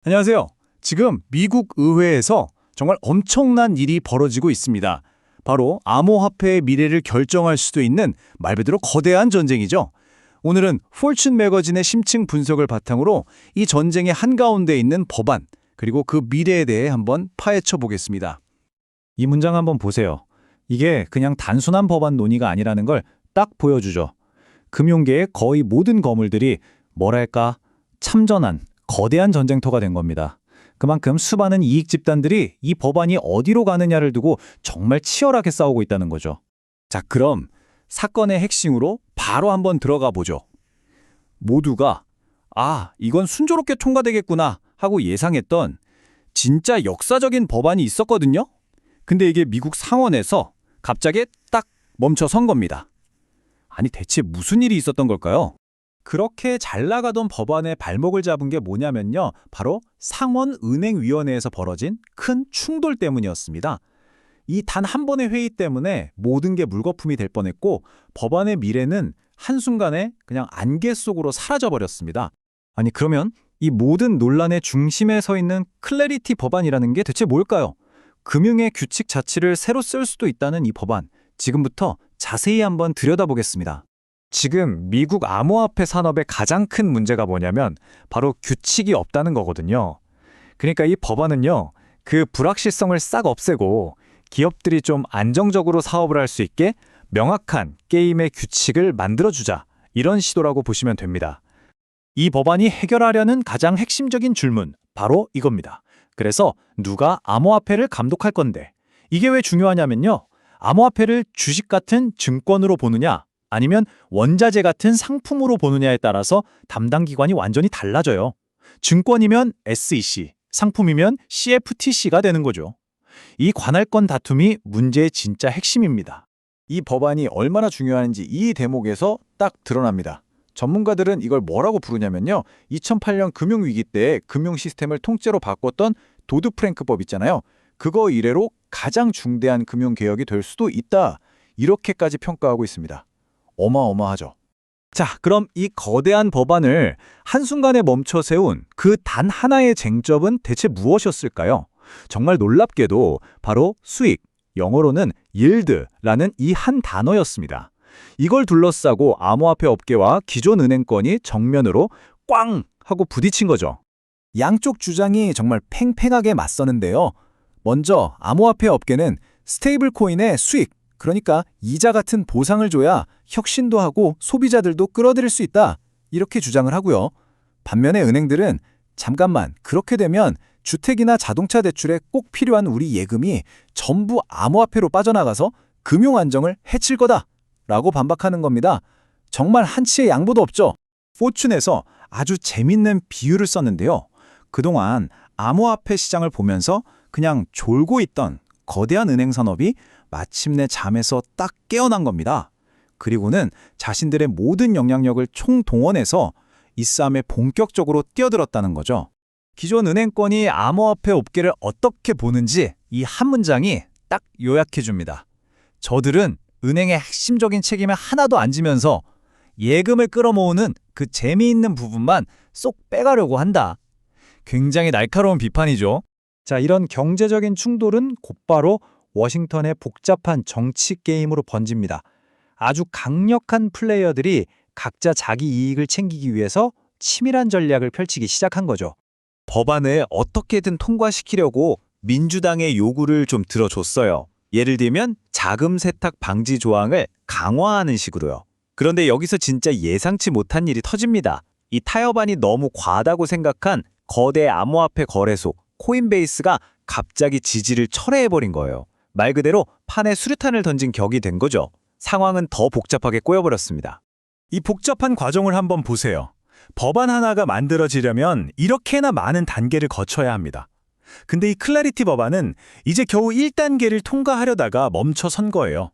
안녕하세요. 지금 미국 의회에서 정말 엄청난 일이 벌어지고 있습니다. 바로 암호화폐의 미래를 결정할 수도 있는 말 그대로 거대한 전쟁이죠. 오늘은 포춘 매거진의 심층 분석을 바탕으로 이 전쟁의 한가운데 있는 법안, 그리고 그 미래에 대해 한번 파헤쳐 보겠습니다. 이 문장 한번 보세요. 이게 그냥 단순한 법안 논의가 아니라는 걸 딱 보여주죠. 금융계의 거의 모든 거물들이 뭐랄까 참전한 거대한 전쟁터가 된 겁니다. 그만큼 수많은 이익 집단들이 이 법안이 어디로 가느냐를 두고 정말 치열하게 싸우고 있다는 거죠. 자, 그럼 사건의 핵심으로 바로 한번 들어가 보죠. 모두가 이건 순조롭게 통과되겠구나 하고 예상했던 진짜 역사적인 법안이 있었거든요. 근데 이게 미국 상원에서 갑자기 딱 멈춰선 겁니다. 아니, 대체 무슨 일이 있었던 걸까요? 그렇게 잘 나가던 법안의 발목을 잡은 게 뭐냐면요. 바로 상원은행위원회에서 벌어진 큰 충돌 때문이었습니다. 이 단 한 번의 회의 때문에 모든 게 물거품이 될 뻔했고 법안의 미래는 한순간에 그냥 안개 속으로 사라져버렸습니다. 아니 그러면 이 모든 논란의 중심에 서 있는 클래리티 법안이라는 게 대체 뭘까요? 금융의 규칙 자체를 새로 쓸 수도 있다는 이 법안, 지금부터 자세히 한번 들여다보겠습니다. 지금 미국 암호화폐 산업의 가장 큰 문제가 뭐냐면 바로 규칙이 없다는 거거든요. 그러니까 이 법안은요, 그 불확실성을 싹 없애고 기업들이 좀 안정적으로 사업을 할 수 있게 명확한 게임의 규칙을 만들어주자, 이런 시도라고 보시면 됩니다. 이 법안이 해결하려는 가장 핵심적인 질문, 바로 이겁니다. 그래서 누가 암호화폐를 감독할 건데, 이게 왜 중요하냐면요, 암호화폐를 주식 같은 증권으로 보느냐 아니면 원자재 같은 상품으로 보느냐에 따라서 담당 기관이 완전히 달라져요. 증권이면 SEC, 상품이면 CFTC가 되는 거죠. 이 관할권 다툼이 문제의 진짜 핵심입니다. 이 법안이 얼마나 중요한지 이 대목에서 딱 드러납니다. 전문가들은 이걸 뭐라고 부르냐면요, 2008년 금융위기 때 금융 시스템을 통째로 바꿨던 도드-프랭크법 있잖아요. 그거 이래로 가장 중대한 금융개혁이 될 수도 있다, 이렇게까지 평가하고 있습니다. 어마어마하죠. 자, 그럼 이 거대한 법안을 한순간에 멈춰 세운 그 단 하나의 쟁점은 대체 무엇이었을까요? 정말 놀랍게도 바로 수익, 영어로는 yield라는 이 한 단어였습니다. 이걸 둘러싸고 암호화폐 업계와 기존 은행권이 정면으로 꽝 하고 부딪힌 거죠. 양쪽 주장이 정말 팽팽하게 맞서는데요. 먼저 암호화폐 업계는 스테이블 코인의 수익, 그러니까 이자 같은 보상을 줘야 혁신도 하고 소비자들도 끌어들일 수 있다, 이렇게 주장을 하고요. 반면에 은행들은 잠깐만, 그렇게 되면 주택이나 자동차 대출에 꼭 필요한 우리 예금이 전부 암호화폐로 빠져나가서 금융 안정을 해칠 거다 라고 반박하는 겁니다. 정말 한치의 양보도 없죠. 포춘에서 아주 재밌는 비유를 썼는데요. 그동안 암호화폐 시장을 보면서 그냥 졸고 있던 거대한 은행 산업이 마침내 잠에서 딱 깨어난 겁니다. 그리고는 자신들의 모든 영향력을 총동원해서 이 싸움에 본격적으로 뛰어들었다는 거죠. 기존 은행권이 암호화폐 업계를 어떻게 보는지 이 한 문장이 딱 요약해 줍니다. 저들은 은행의 핵심적인 책임에 하나도 안 지면서 예금을 끌어모으는 그 재미있는 부분만 쏙 빼가려고 한다. 굉장히 날카로운 비판이죠. 자, 이런 경제적인 충돌은 곧바로 워싱턴의 복잡한 정치 게임으로 번집니다. 아주 강력한 플레이어들이 각자 자기 이익을 챙기기 위해서 치밀한 전략을 펼치기 시작한 거죠. 법안을 어떻게든 통과시키려고 민주당의 요구를 좀 들어줬어요. 예를 들면 자금 세탁 방지 조항을 강화하는 식으로요. 그런데 여기서 진짜 예상치 못한 일이 터집니다. 이 타협안이 너무 과하다고 생각한 거대 암호화폐 거래소 코인베이스가 갑자기 지지를 철회해버린 거예요. 말 그대로 판에 수류탄을 던진 격이 된 거죠. 상황은 더 복잡하게 꼬여버렸습니다. 이 복잡한 과정을 한번 보세요. 법안 하나가 만들어지려면 이렇게나 많은 단계를 거쳐야 합니다. 근데 이 클래리티 법안은 이제 겨우 1단계를 통과하려다가 멈춰선 거예요.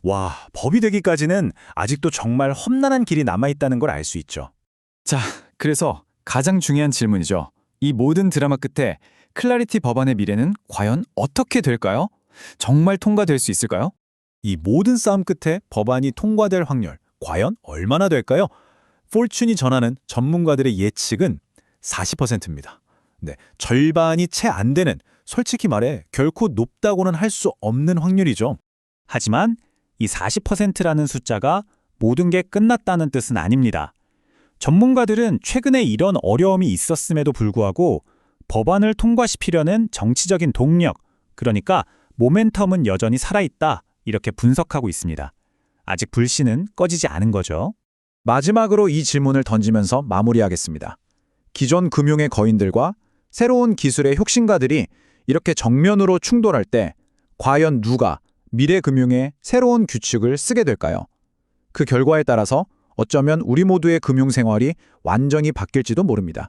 와, 법이 되기까지는 아직도 정말 험난한 길이 남아있다는 걸 알 수 있죠. 자, 그래서 가장 중요한 질문이죠. 이 모든 드라마 끝에 클래리티 법안의 미래는 과연 어떻게 될까요? 정말 통과될 수 있을까요? 이 모든 싸움 끝에 법안이 통과될 확률, 과연 얼마나 될까요? 포춘이 전하는 전문가들의 예측은 40%입니다. 네, 절반이 채 안 되는, 솔직히 말해 결코 높다고는 할 수 없는 확률이죠. 하지만 이 40%라는 숫자가 모든 게 끝났다는 뜻은 아닙니다. 전문가들은 최근에 이런 어려움이 있었음에도 불구하고 법안을 통과시키려는 정치적인 동력, 그러니까 모멘텀은 여전히 살아있다, 이렇게 분석하고 있습니다. 아직 불씨는 꺼지지 않은 거죠. 마지막으로 이 질문을 던지면서 마무리하겠습니다. 기존 금융의 거인들과 새로운 기술의 혁신가들이 이렇게 정면으로 충돌할 때 과연 누가 미래 금융의 새로운 규칙을 쓰게 될까요? 그 결과에 따라서 어쩌면 우리 모두의 금융 생활이 완전히 바뀔지도 모릅니다.